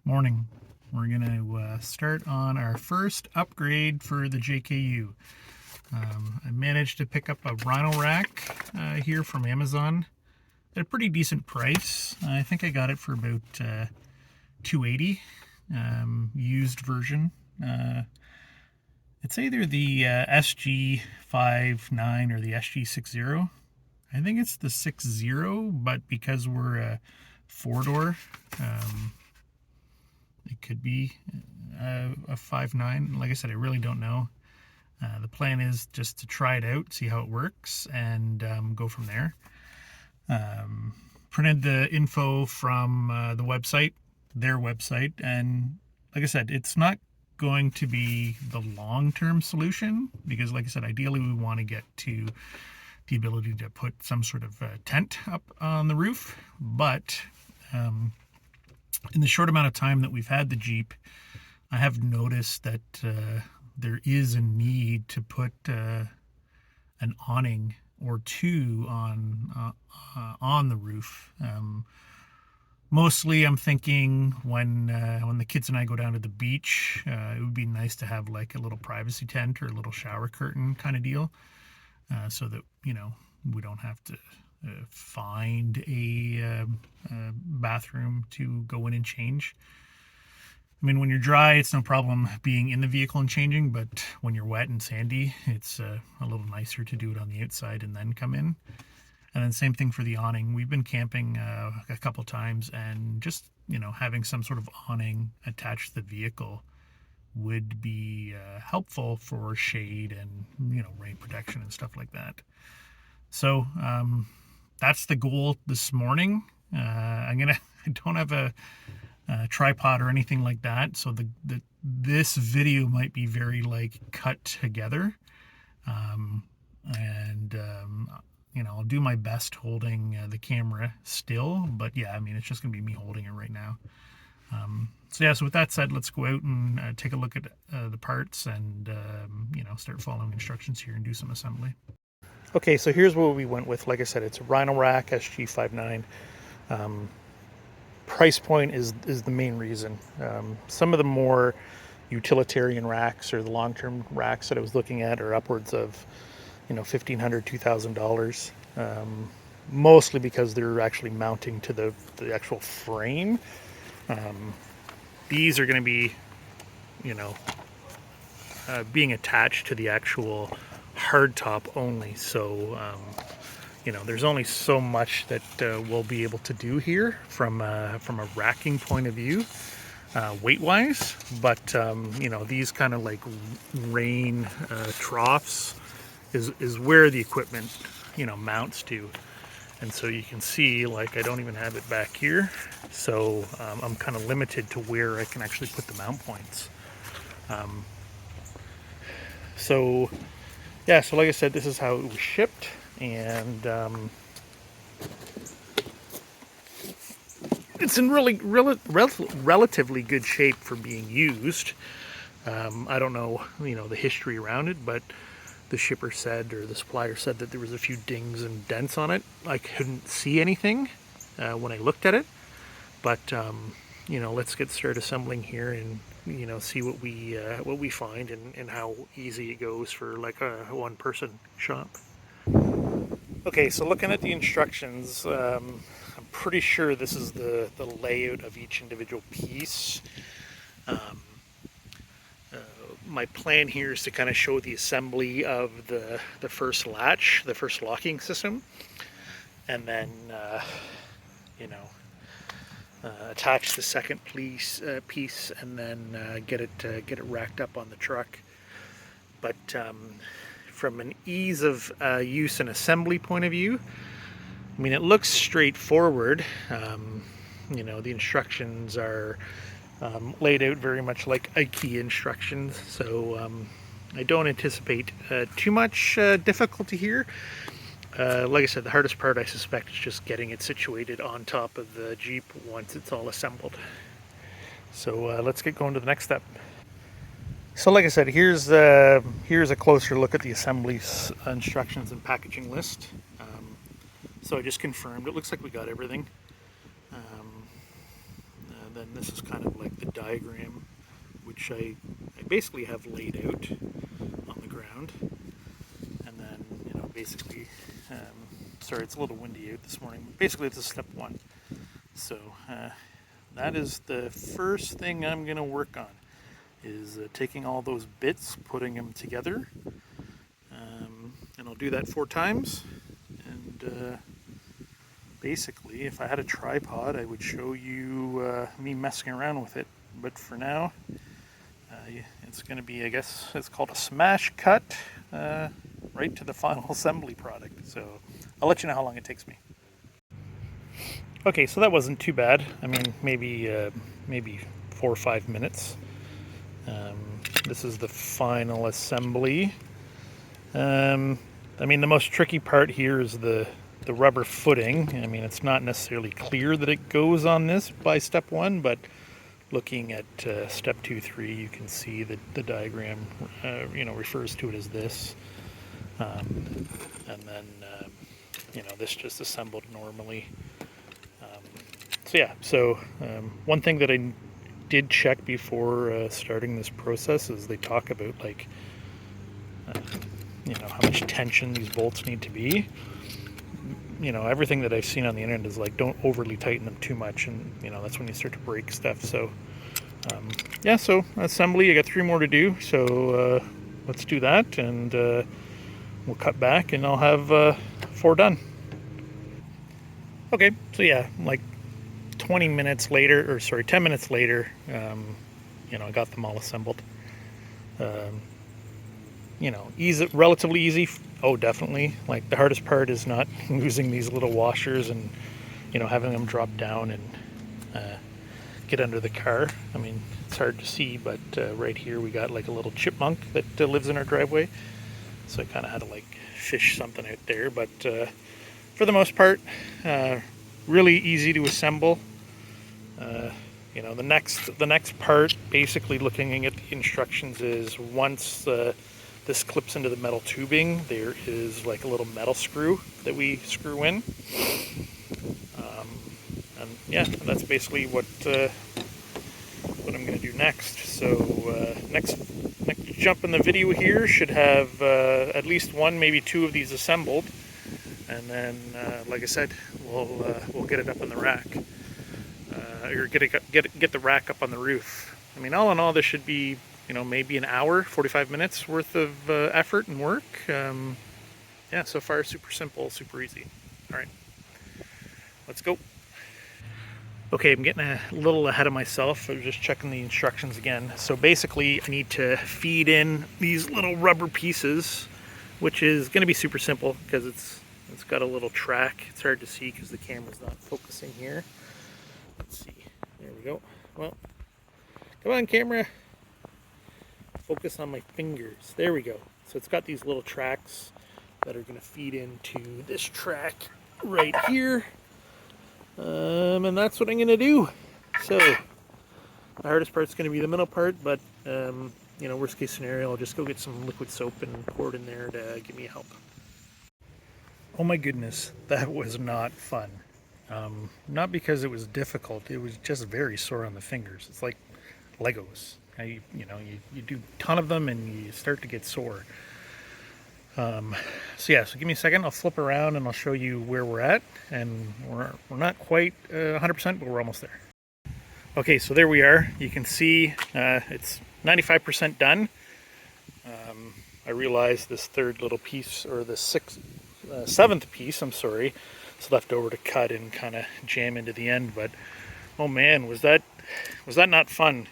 Morning. We're going to start on our first upgrade for the JKU. I managed to pick up a Rhino Rack here from Amazon at a pretty decent price. I think I got it for about $280, used version. It's either the SG59 or the SG60. I think it's the 60, but because we're a four-door, it could be a 5.9. Like I said, I really don't know. The plan is just to try it out, see how it works, and go from there. Printed the info from the website, their website, and like I said, it's not going to be the long-term solution because, like I said, ideally we want to get to the ability to put some sort of tent up on the roof, but in the short amount of time that we've had the Jeep, I have noticed that there is a need to put an awning or two on the roof. Mostly, I'm thinking when the kids and I go down to the beach, it would be nice to have like a little privacy tent or a little shower curtain kind of deal, so that we don't have to find a bathroom to go in and change. I mean, when you're dry, it's no problem being in the vehicle and changing, but when you're wet and sandy, it's a little nicer to do it on the outside and then come in. And then same thing for the awning. We've been camping a couple times, and just having some sort of awning attached to the vehicle would be helpful for shade and rain protection and stuff like that. So that's the goal this morning. I don't have a tripod or anything like that, so this video might be very cut together, and I'll do my best holding the camera still, but yeah, I mean, it's just gonna be me holding it right now. So with that said, let's go out and take a look at the parts and start following instructions here and do some assembly. Okay, so here's what we went with. Like I said, it's a Rhino Rack SG59. Price point is the main reason. Some of the more utilitarian racks or the long-term racks that I was looking at are upwards of $1,500, $2,000, mostly because they're actually mounting to the actual frame. These are going to be being attached to the actual hardtop only, so there's only so much that we'll be able to do here from a racking point of view, weight-wise. But these kind of rain troughs is where the equipment mounts to, and so you can see I don't even have it back here, so I'm kind of limited to where I can actually put the mount points. So like I said, this is how it was shipped, and it's in relatively good shape for being used. I don't know the history around it, but the shipper said, or the supplier said, that there was a few dings and dents on it. I couldn't see anything when I looked at it, but let's get started assembling here and see what we find and how easy it goes for a one-person shop. Okay, so looking at the instructions, I'm pretty sure this is the layout of each individual piece. My plan here is to kind of show the assembly of the first latch, the first locking system, and then attach the second piece, and then get it racked up on the truck. But from an ease of use and assembly point of view, I mean, it looks straightforward. The instructions are laid out very much like IKEA instructions, so I don't anticipate too much difficulty here. Like I said, the hardest part, I suspect, is just getting it situated on top of the Jeep once it's all assembled. So let's get going to the next step. So like I said, here's a closer look at the assembly instructions and packaging list. So I just confirmed. It looks like we got everything. then this is kind of like the diagram, which I basically have laid out on the ground. And then, basically, sorry, it's a little windy out this morning. Basically, this is step one. So that is the first thing I'm going to work on, is taking all those bits, putting them together. And I'll do that 4 times. And basically, if I had a tripod, I would show you me messing around with it. But for now, it's going to be, I guess, it's called a smash cut, right to the final assembly product. So I'll let you know how long it takes me. Okay, so that wasn't too bad. I mean, maybe 4 or 5 minutes. This is the final assembly. I mean, the most tricky part here is the rubber footing. I mean, it's not necessarily clear that it goes on this by step 1, but looking at step 2, 3, you can see that the diagram, refers to it as this. And then, this just assembled normally. So one thing that I did check before starting this process is they talk about, like, how much tension these bolts need to be. Everything that I've seen on the internet is like, don't overly tighten them too much, and that's when you start to break stuff. So so assembly, I got 3 more to do, so let's do that, and we'll cut back and I'll have 4 done. Okay, so yeah, like 10 minutes later, I got them all assembled. Relatively easy. Oh, definitely. Like, the hardest part is not losing these little washers and, having them drop down and get under the car. I mean, it's hard to see, but right here we got like a little chipmunk that lives in our driveway. So I kind of had to like fish something out there, but for the most part, really easy to assemble. The next part, basically looking at the instructions, is once this clips into the metal tubing, there is like a little metal screw that we screw in. And that's basically what I'm going to do next. So next jump in the video here should have at least 1, maybe 2 of these assembled, and then like I said, we'll get it up on the rack, or get the rack up on the roof. I mean, all in all, this should be maybe an hour, 45 minutes worth of effort and work. So far super simple, super easy. All right, let's go. Okay, I'm getting a little ahead of myself. I was just checking the instructions again. So basically, I need to feed in these little rubber pieces, which is going to be super simple because it's got a little track. It's hard to see because the camera's not focusing here. Let's see. There we go. Well, come on, camera. Focus on my fingers. There we go. So it's got these little tracks that are going to feed into this track right here. And that's what I'm going to do. So the hardest part's going to be the middle part, but worst case scenario, I'll just go get some liquid soap and pour it in there to give me help. Oh my goodness, that was not fun. Not because it was difficult, it was just very sore on the fingers. It's like Legos. You do a ton of them and you start to get sore. So give me a second. I'll flip around and I'll show you where we're at. And we're not quite 100%, but we're almost there. Okay, so there we are. You can see it's 95% done. I realized this third little piece, or the seventh piece, is left over to cut and kind of jam into the end. But oh man, was that not fun?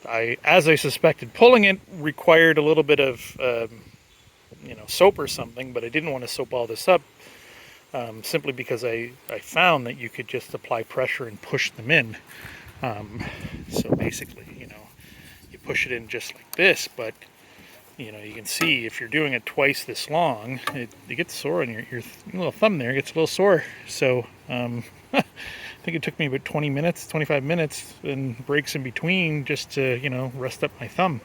I as I suspected, pulling it required a little bit of soap or something, but I didn't want to soap all this up, simply because I found that you could just apply pressure and push them in. So basically, you push it in just like this, but you can see if you're doing it twice this long, it gets sore, and your little thumb there gets a little sore. So I think it took me about 20 minutes, 25 minutes, and breaks in between just to, rest up my thumb.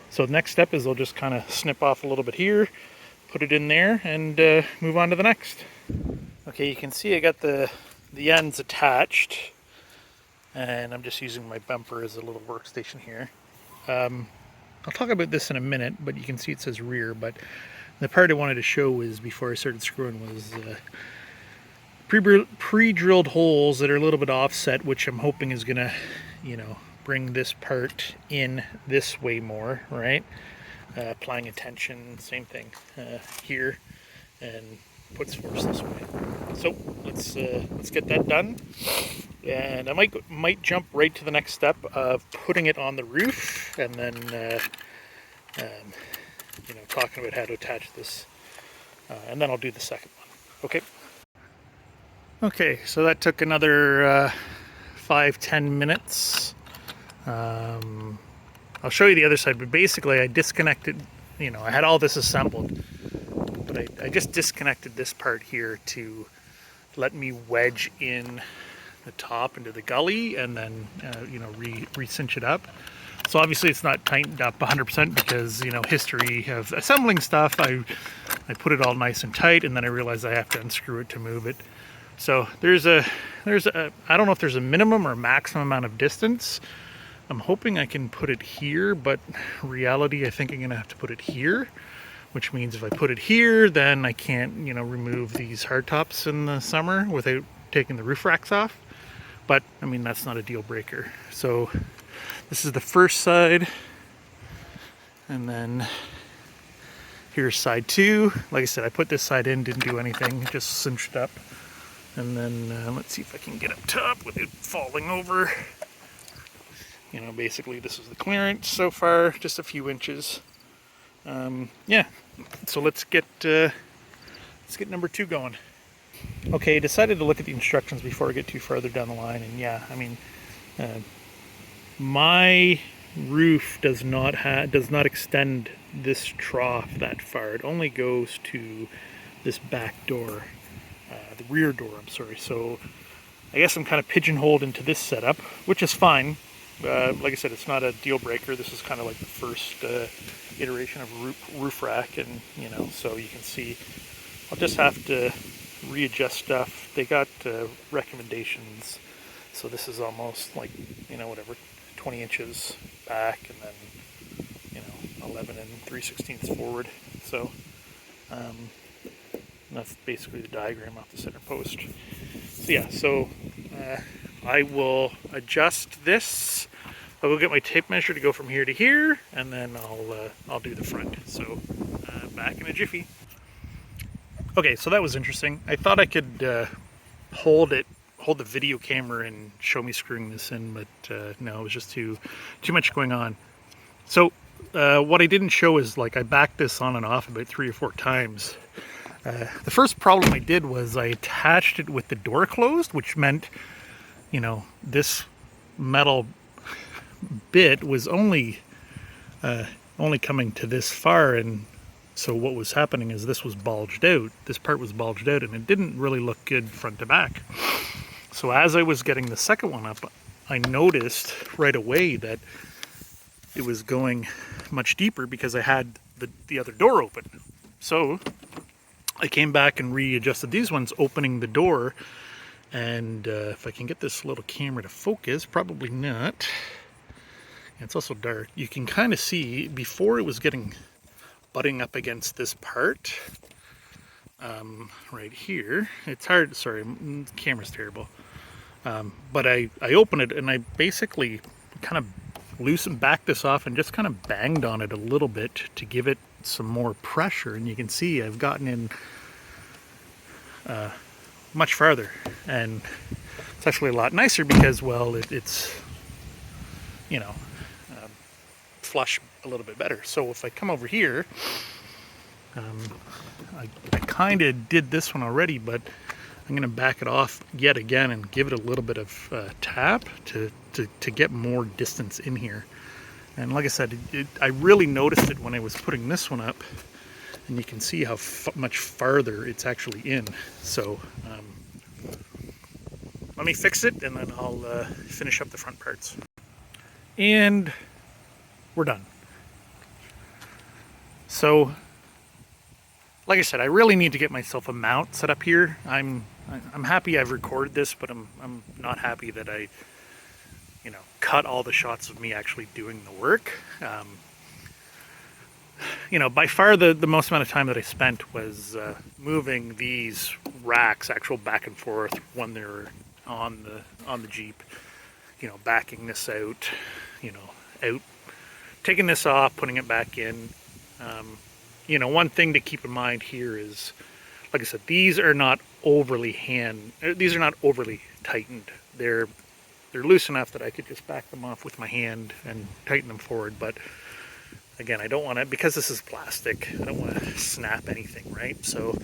So the next step is I'll just kind of snip off a little bit here, put it in there, and move on to the next. Okay, you can see I got the the end's attached, and I'm just using my bumper as a little workstation here. I'll talk about this in a minute, but you can see it says rear, but the part I wanted to show was, before I started screwing, was pre-drilled holes that are a little bit offset, which I'm hoping is gonna, you know, bring this part in this way more, right? Applying a tension, same thing here, and puts force this way. So let's get that done, and I might jump right to the next step of putting it on the roof, and then you know, talking about how to attach this, and then I'll do the second one. Okay. Okay, so that took another 5-10 minutes. I'll show you the other side, but basically I disconnected, you know, I had all this assembled, but I just disconnected this part here to let me wedge in the top into the gully, and then you know, re-cinch it up. So obviously it's not tightened up 100% because, you know, history of assembling stuff, I put it all nice and tight, and then I realized I have to unscrew it to move it. So there's a I don't know if there's a minimum or maximum amount of distance. I'm hoping I can put it here, but reality, I think I'm gonna have to put it here, which means if I put it here, then I can't, you know, remove these hardtops in the summer without taking the roof racks off. But I mean, that's not a deal breaker. So this is the first side, and then here's side 2. Like I said, I put this side in, didn't do anything, just cinched up. And then let's see if I can get up top without falling over. You know, basically this is the clearance so far, just a few inches. Yeah, so let's get number 2 going. Okay, decided to look at the instructions before I get too farther down the line, and yeah, I mean, my roof does not extend this trough that far. It only goes to this back door, the rear door, I'm sorry. So I guess I'm kind of pigeonholed into this setup, which is fine. Like I said, it's not a deal breaker. This is kind of like the first iteration of roof rack, and you know, so you can see I'll just have to readjust stuff. They got recommendations, so this is almost like, you know, whatever, 20 inches back, and then, you know, 11 3/16 forward. So that's basically the diagram off the center post. So yeah, so I will adjust this. I'll go get my tape measure to go from here to here, and then I'll do the front. So back in a jiffy. Okay, so that was interesting. I thought I could hold the video camera and show me screwing this in, but no, it was just too much going on. So what I didn't show is, like, I backed this on and off about 3 or 4 times. The first problem I did was I attached it with the door closed, which meant, you know, this metal bit was only coming to this far, and so what was happening is this was bulged out. This part was bulged out, and it didn't really look good front to back. So as I was getting the second one up, I noticed right away that it was going much deeper because I had the other door open. So I came back and readjusted these ones, opening the door. And if I can get this little camera to focus, probably not. It's also dark. You can kind of see before it was butting up against this part right here. It's hard, sorry, the camera's terrible. But I opened it and I basically kind of backed this off and just kind of banged on it a little bit to give it some more pressure. And you can see I've gotten in much farther, and it's actually a lot nicer because, well, it's, you know, flush a little bit better. So if I come over here, I kind of did this one already, but I'm going to back it off yet again and give it a little bit of tap to get more distance in here. And like I said, I really noticed it when I was putting this one up, and you can see how much farther it's actually in. So let me fix it, and then I'll finish up the front parts. And we're done. So like I said, I really need to get myself a mount set up here. I'm happy I've recorded this, but I'm not happy that I, you know, cut all the shots of me actually doing the work. You know, by far the most amount of time that I spent was moving these racks actual back and forth when they're on the Jeep. You know, backing this out, you know, taking this off, putting it back in. You know, one thing to keep in mind here is, like I said, these are not overly tightened. They're loose enough that I could just back them off with my hand and tighten them forward. But again, I don't want to, because this is plastic, I don't want to snap anything, right? So,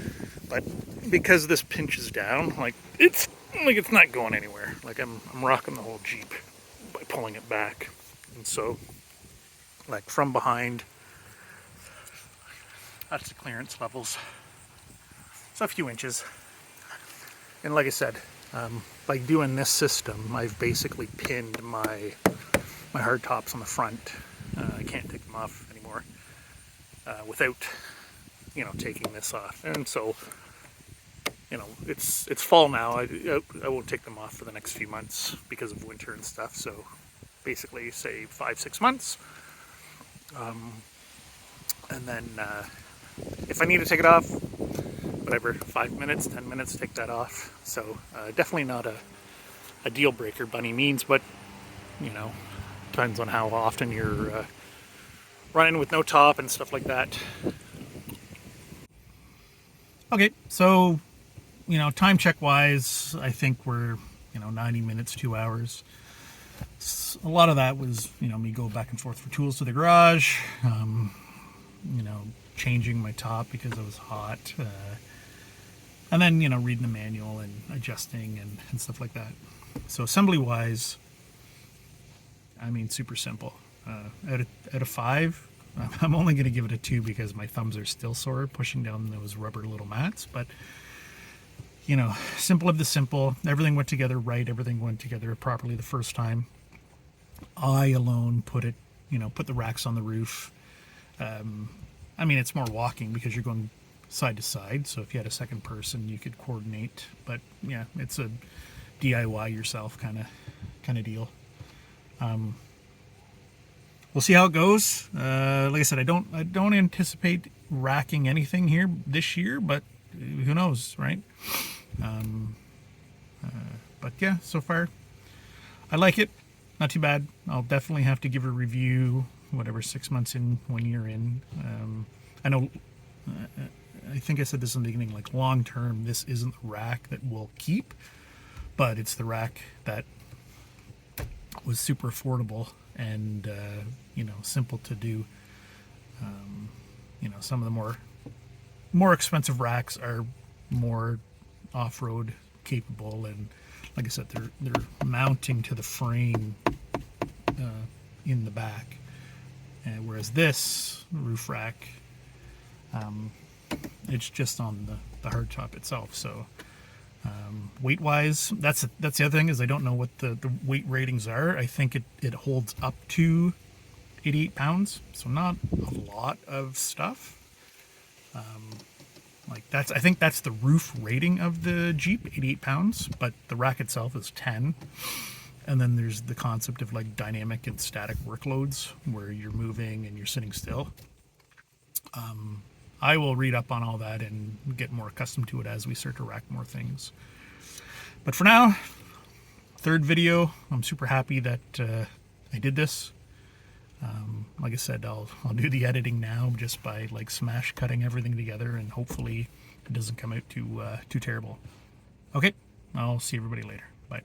but because this pinches down, like it's not going anywhere. Like I'm rocking the whole Jeep by pulling it back. And so, like from behind, that's the clearance levels. So a few inches. And like I said, by doing this system, I've basically pinned my hard tops on the front. I can't take them off anymore without, you know, taking this off. And so, you know, it's fall now. I won't take them off for the next few months because of winter and stuff. So basically, say 5-6 months. And then if I need to take it off, whatever, 5 minutes, 10 minutes, take that off. So definitely not a deal breaker by any means, but you know, depends on how often you're running with no top and stuff like that. Okay, so you know, time check wise, I think we're, you know, 90 minutes, 2 hours. A lot of that was, you know, me go back and forth for tools to the garage, you know, changing my top because it was hot, and then, you know, reading the manual and adjusting and stuff like that. So assembly wise, I mean, super simple. Out of 5, I'm only going to give it a 2 because my thumbs are still sore pushing down those rubber little mats. But, you know, simple of the simple. Everything went together right. Everything went together properly the first time. I alone put the racks on the roof. I mean, it's more walking because you're going side to side. So if you had a second person, you could coordinate. But yeah, it's a DIY yourself kind of deal. We'll see how it goes. Like I said, I don't anticipate racking anything here this year, but who knows, right? But yeah, so far I like it. Not too bad. I'll definitely have to give a review, whatever, 6 months in, 1 year in. I know, I think I said this in the beginning, like long term, this isn't the rack that we'll keep, but it's the rack that was super affordable and, you know, simple to do. You know, some of the more expensive racks are more off-road capable, and like I said, they're mounting to the frame in the back, whereas this roof rack, it's just on the hardtop itself. So weight wise, that's the other thing, is I don't know what the weight ratings are. I think it holds up to 88 pounds, so not a lot of stuff. Like I think that's the roof rating of the Jeep, 88 pounds, but the rack itself is 10. And then there's the concept of like dynamic and static workloads where you're moving and you're sitting still. I will read up on all that and get more accustomed to it as we start to rack more things. But for now, third video, I'm super happy that I did this. Like I said, I'll do the editing now just by like smash cutting everything together, and hopefully it doesn't come out too terrible. Okay, I'll see everybody later. Bye.